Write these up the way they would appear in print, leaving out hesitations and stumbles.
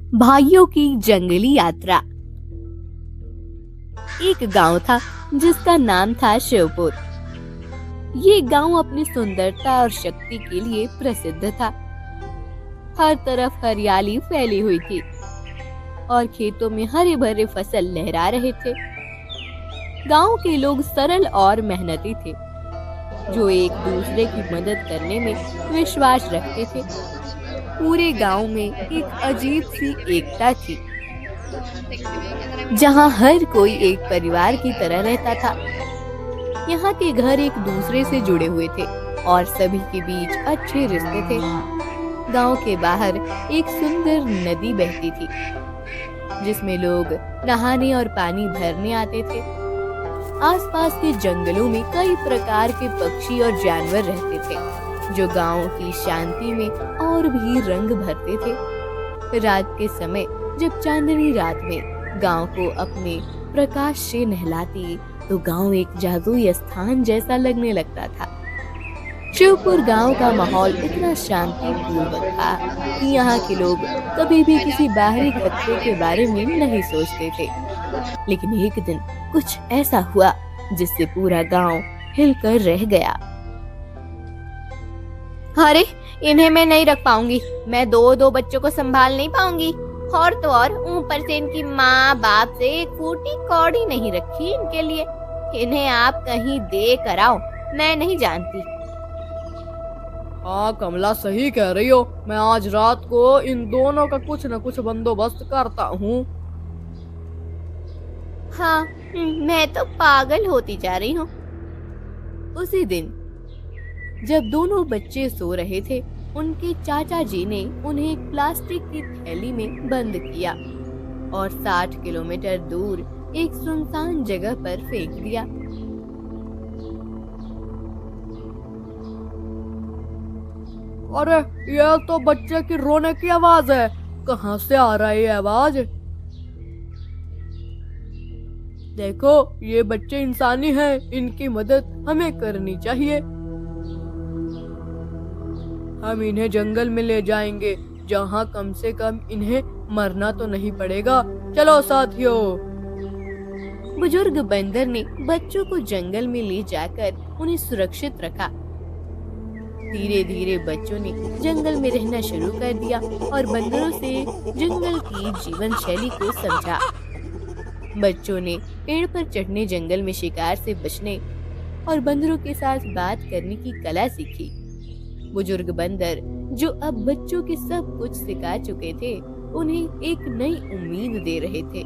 भाइयों की जंगली यात्रा। एक गांव था जिसका नाम था शिवपुर। ये गांव अपनी सुंदरता और शक्ति के लिए प्रसिद्ध था। हर तरफ हरियाली फैली हुई थी और खेतों में हरे भरे फसल लहरा रहे थे। गांव के लोग सरल और मेहनती थे, जो एक दूसरे की मदद करने में विश्वास रखते थे। पूरे गांव में एक अजीब सी एकता थी, जहां हर कोई एक परिवार की तरह रहता था। यहाँ के घर एक दूसरे से जुड़े हुए थे और सभी के बीच अच्छे रिश्ते थे। गांव के बाहर एक सुंदर नदी बहती थी, जिसमें लोग नहाने और पानी भरने आते थे। आसपास के जंगलों में कई प्रकार के पक्षी और जानवर रहते थे, जो गांव की शांति में और भी रंग भरते थे। रात के समय जब चांदनी रात में गांव को अपने प्रकाश से नहलाती, तो गांव एक जादुई स्थान जैसा लगने लगता था। शिवपुर गांव का माहौल इतना शांतिपूर्वक था कि यहाँ के लोग कभी भी किसी बाहरी खतरे के बारे में नहीं सोचते थे। लेकिन एक दिन कुछ ऐसा हुआ जिससे पूरा गांव हिलकर रह गया। अरे, इन्हें मैं नहीं रख पाऊंगी। मैं दो बच्चों को संभाल नहीं पाऊंगी। और तो और ऊपर से इनकी माँ बाप से एक फूटी कौड़ी नहीं रखी इनके लिए। इन्हें आप कहीं दे कर आओ, मैं नहीं जानती। हाँ कमला, सही कह रही हो। मैं आज रात को इन दोनों का कुछ न कुछ बंदोबस्त करता हूँ। हाँ, मैं तो पागल होती जा रही हूँ। उसी दिन जब दोनों बच्चे सो रहे थे, उनके चाचा जी ने उन्हें एक प्लास्टिक की थैली में बंद किया और 60 किलोमीटर दूर एक सुनसान जगह पर फेंक दिया। अरे, यह तो बच्चे की रोने की आवाज है। कहाँ से आ रहा है ये आवाज? देखो, ये बच्चे इंसानी हैं, इनकी मदद हमें करनी चाहिए। हम इन्हें जंगल में ले जाएंगे, जहाँ कम से कम इन्हें मरना तो नहीं पड़ेगा। चलो साथियों। बुजुर्ग बंदर ने बच्चों को जंगल में ले जाकर उन्हें सुरक्षित रखा। धीरे धीरे बच्चों ने जंगल में रहना शुरू कर दिया और बंदरों से जंगल की जीवन शैली को समझा। बच्चों ने पेड़ पर चढ़ने, जंगल में शिकार से बचने और बंदरों के साथ बात करने की कला सीखी। बुजुर्ग बंदर, जो अब बच्चों के सब कुछ सिखा चुके थे, उन्हें एक नई उम्मीद दे रहे थे।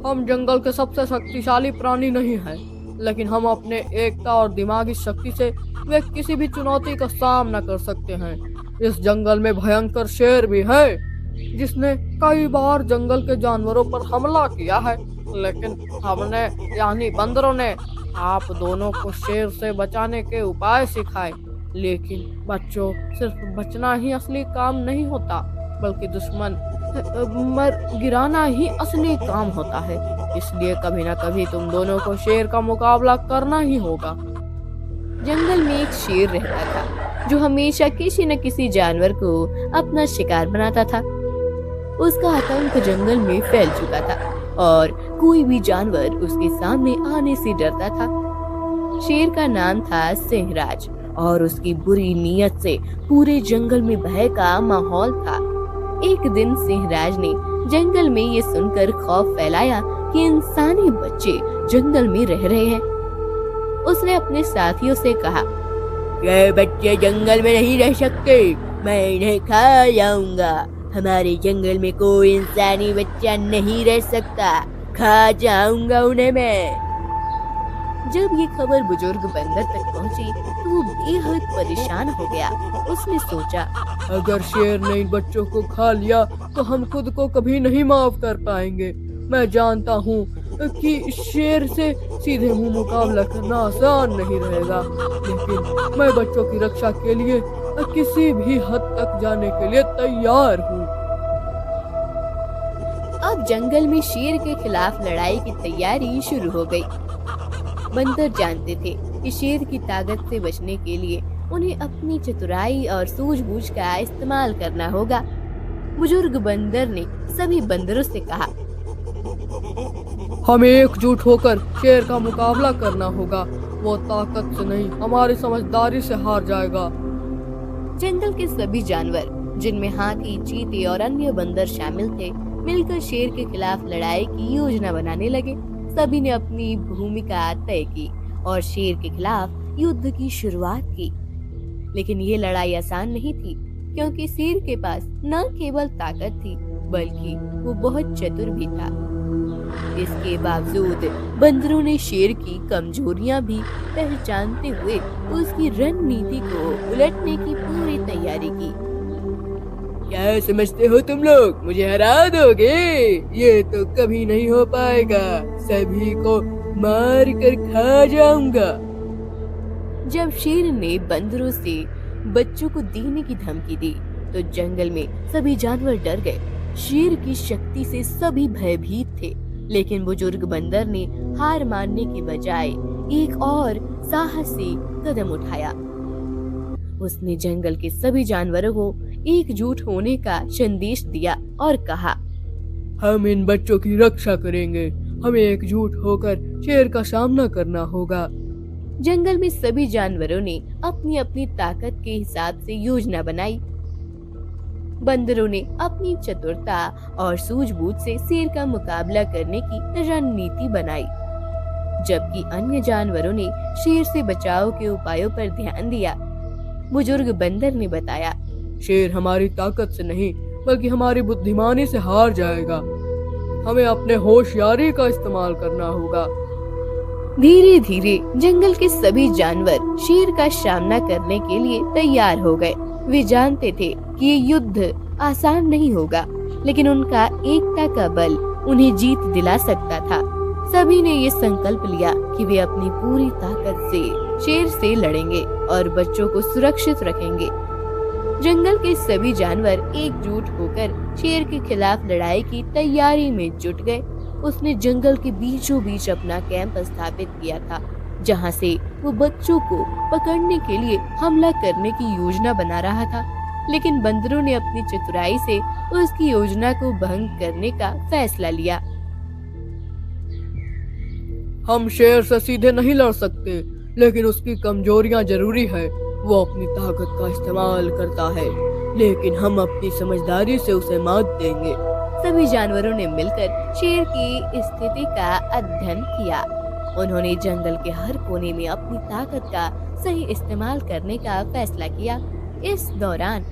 हम जंगल के सबसे शक्तिशाली प्राणी नहीं हैं, लेकिन हम अपने एकता और दिमागी शक्ति से वे किसी भी चुनौती का सामना कर सकते हैं। इस जंगल में भयंकर शेर भी है, जिसने कई बार जंगल के जानवरों पर हमला किया है, लेकिन हमने यानी बंदरों ने आप दोनों को शेर से बचाने के उपाय सिखाए। लेकिन बच्चों, सिर्फ बचना ही असली काम नहीं होता, बल्कि दुश्मन मर गिराना ही असली काम होता है। इसलिए कभी ना कभी तुम दोनों को शेर का मुकाबला करना ही होगा। जंगल में एक शेर रहता था, जो हमेशा किसी न किसी जानवर को अपना शिकार बनाता था। उसका आतंक जंगल में फैल चुका था और कोई भी जानवर उसके सामने आने से डरता था। शेर का नाम था सिंहराज और उसकी बुरी नीयत से पूरे जंगल में भय का माहौल था। एक दिन सिंहराज ने जंगल में ये सुनकर खौफ फैलाया कि इंसानी बच्चे जंगल में रह रहे हैं। उसने अपने साथियों से कहा, ये बच्चे जंगल में नहीं रह सकते, मैं इन्हें खा जाऊंगा। हमारे जंगल में कोई इंसानी बच्चा नहीं रह सकता, खा जाऊंगा उन्हें मैं। जब ये खबर बुजुर्ग बंदर तक पहुंची, तो वो बेहद परेशान हो गया। उसने सोचा, अगर शेर ने इन बच्चों को खा लिया तो हम खुद को कभी नहीं माफ कर पाएंगे। मैं जानता हूँ कि शेर से सीधे मुंह मुकाबला करना आसान नहीं रहेगा, लेकिन मैं बच्चों की रक्षा के लिए किसी भी हद तक जाने के लिए तैयार हूँ। अब जंगल में शेर के खिलाफ लड़ाई की तैयारी शुरू हो गई। बंदर जानते थे कि शेर की ताकत से बचने के लिए उन्हें अपनी चतुराई और सूझबूझ का इस्तेमाल करना होगा। बुजुर्ग बंदर ने सभी बंदरों से कहा, हमें एकजुट होकर शेर का मुकाबला करना होगा। वो ताकत से नहीं, हमारी समझदारी से हार जाएगा। जंगल के सभी जानवर, जिनमें हाथी, चीते और अन्य बंदर शामिल थे, मिलकर शेर के खिलाफ लड़ाई की योजना बनाने लगे। सभी ने अपनी भूमिका तय की और शेर के खिलाफ युद्ध की शुरुआत की। लेकिन ये लड़ाई आसान नहीं थी, क्योंकि शेर के पास न केवल ताकत थी, बल्कि वो बहुत चतुर भी था। इसके बावजूद बंदरों ने शेर की कमजोरियां भी पहचानते हुए उसकी रणनीति को उलटने की पूरी तैयारी की। क्या समझते हो तुम लोग, मुझे हरा दोगे? ये तो कभी नहीं हो पाएगा। सभी को मार कर खा जाऊंगा। जब शेर ने बंदरों से बच्चों को देने की धमकी दी, तो जंगल में सभी जानवर डर गए। शेर की शक्ति से सभी भयभीत थे, लेकिन बुजुर्ग बंदर ने हार मानने के बजाय एक और साहसी कदम उठाया। उसने जंगल के सभी जानवरों को एकजुट होने का संदेश दिया और कहा, हम इन बच्चों की रक्षा करेंगे। हमें एकजुट होकर शेर का सामना करना होगा। जंगल में सभी जानवरों ने अपनी अपनी ताकत के हिसाब से योजना बनाई। बंदरों ने अपनी चतुरता और सूझबूझ से शेर का मुकाबला करने की रणनीति बनाई, जबकि अन्य जानवरों ने शेर से बचाव के उपायों पर ध्यान दिया। बुजुर्ग बंदर ने बताया, शेर हमारी ताकत से नहीं, बल्कि हमारी बुद्धिमानी से हार जाएगा। हमें अपने होशियारी का इस्तेमाल करना होगा। धीरे धीरे जंगल के सभी जानवर शेर का सामना करने के लिए तैयार हो गए। वे जानते थे कि ये युद्ध आसान नहीं होगा, लेकिन उनका एकता का बल उन्हें जीत दिला सकता था। सभी ने ये संकल्प लिया कि वे अपनी पूरी ताकत से शेर से लड़ेंगे और बच्चों को सुरक्षित रखेंगे। जंगल के सभी जानवर एकजुट होकर शेर के खिलाफ लड़ाई की तैयारी में जुट गए। उसने जंगल के बीचों बीच अपना कैंप स्थापित किया था, जहां से वो बच्चों को पकड़ने के लिए हमला करने की योजना बना रहा था। लेकिन बंदरों ने अपनी चतुराई से उसकी योजना को भंग करने का फैसला लिया। हम शेर से सीधे नहीं लड़ सकते, लेकिन उसकी कमजोरियां जरूरी है। वो अपनी ताकत का इस्तेमाल करता है, लेकिन हम अपनी समझदारी से उसे मात देंगे। सभी जानवरों ने मिलकर शेर की स्थिति का अध्ययन किया। उन्होंने जंगल के हर कोने में अपनी ताकत का सही इस्तेमाल करने का फैसला किया। इस दौरान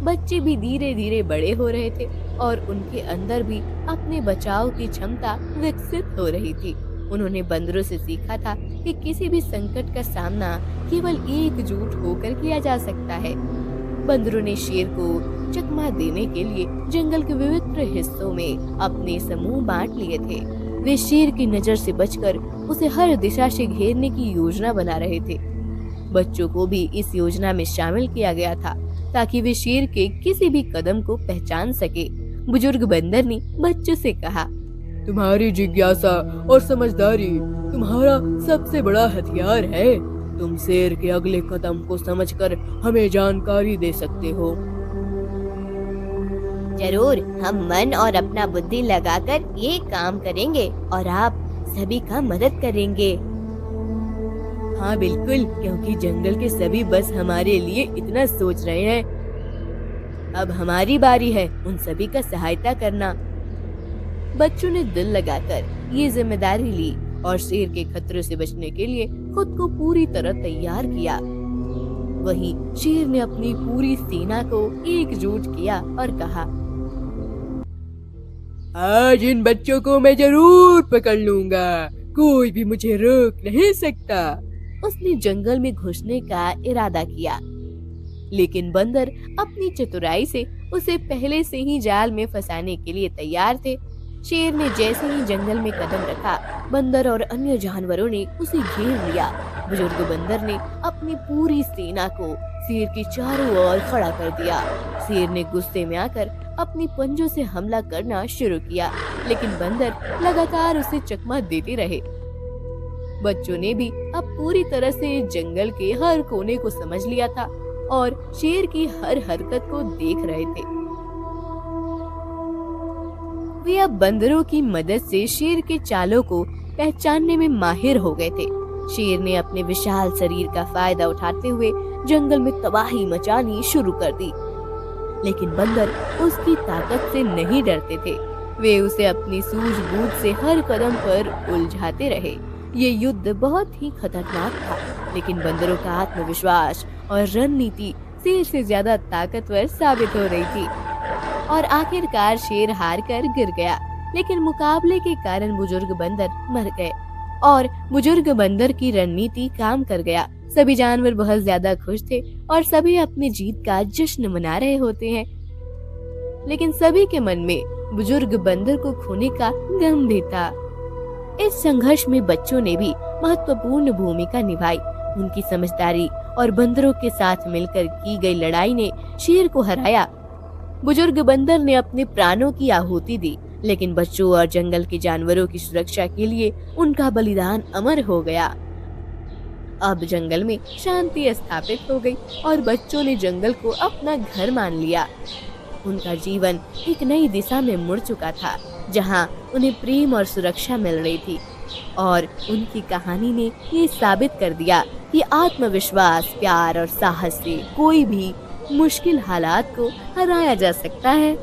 बच्चे भी धीरे धीरे बड़े हो रहे थे और उनके अंदर भी अपने बचाव की क्षमता विकसित हो रही थी। उन्होंने बंदरों से सीखा था कि किसी भी संकट का सामना केवल एकजुट होकर किया जा सकता है। बंदरों ने शेर को चकमा देने के लिए जंगल के विविध हिस्सों में अपने समूह बांट लिए थे। वे शेर की नजर से बचकर उसे हर दिशा से घेरने की योजना बना रहे थे। बच्चों को भी इस योजना में शामिल किया गया था, ताकि वे शेर के किसी भी कदम को पहचान सके। बुजुर्ग बंदर ने बच्चों से कहा, तुम्हारी जिज्ञासा और समझदारी तुम्हारा सबसे बड़ा हथियार है। तुम शेर के अगले कदम को समझकर हमें जानकारी दे सकते हो। जरूर, हम मन और अपना बुद्धि लगाकर ये काम करेंगे और आप सभी का मदद करेंगे। हाँ बिल्कुल, क्योंकि जंगल के सभी बस हमारे लिए इतना सोच रहे हैं। अब हमारी बारी है उन सभी का सहायता करना। बच्चों ने दिल लगाकर ये जिम्मेदारी ली और शेर के खतरे से बचने के लिए खुद को पूरी तरह तैयार किया। वहीं शेर ने अपनी पूरी सेना को एकजुट किया और कहा, आज इन बच्चों को मैं जरूर पकड़ लूंगा। कोई भी मुझे रोक नहीं सकता। उसने जंगल में घुसने का इरादा किया, लेकिन बंदर अपनी चतुराई से उसे पहले से ही जाल में फंसाने के लिए तैयार थे। शेर ने जैसे ही जंगल में कदम रखा, बंदर और अन्य जानवरों ने उसे घेर लिया। बुजुर्ग बंदर ने अपनी पूरी सेना को शेर के चारों ओर खड़ा कर दिया। शेर ने गुस्से में आकर अपनी पंजों से हमला करना शुरू किया, लेकिन बंदर लगातार उसे चकमा देते रहे। बच्चों ने भी अब पूरी तरह से जंगल के हर कोने को समझ लिया था और शेर की हर हरकत को देख रहे थे। वे अब बंदरों की मदद से शेर के चालों को पहचानने में माहिर हो गए थे। शेर ने अपने विशाल शरीर का फायदा उठाते हुए जंगल में तबाही मचानी शुरू कर दी, लेकिन बंदर उसकी ताकत से नहीं डरते थे। वे उसे अपनी सूझबूझ से हर कदम पर उलझाते रहे। ये युद्ध बहुत ही खतरनाक था, लेकिन बंदरों का आत्मविश्वास और रणनीति शेर से ज्यादा ताकतवर साबित हो रही थी और आखिरकार शेर हार कर गिर गया। लेकिन मुकाबले के कारण बुजुर्ग बंदर मर गए और बुजुर्ग बंदर की रणनीति काम कर गया। सभी जानवर बहुत ज्यादा खुश थे और सभी अपनी जीत का जश्न मना रहे होते हैं, लेकिन सभी के मन में बुजुर्ग बंदर को खोने का गम भी था। इस संघर्ष में बच्चों ने भी महत्वपूर्ण भूमिका निभाई। उनकी समझदारी और बंदरों के साथ मिलकर की गई लड़ाई ने शेर को हराया। बुजुर्ग बंदर ने अपने प्राणों की आहुति दी, लेकिन बच्चों और जंगल के जानवरों की सुरक्षा के लिए उनका बलिदान अमर हो गया। अब जंगल में शांति स्थापित हो गई और बच्चों ने जंगल को अपना घर मान लिया। उनका जीवन एक नई दिशा में मुड़ चुका था, जहां उन्हें प्रेम और सुरक्षा मिल रही थी। और उनकी कहानी ने ये साबित कर दिया कि आत्मविश्वास, प्यार और साहस से कोई भी मुश्किल हालात को हराया जा सकता है।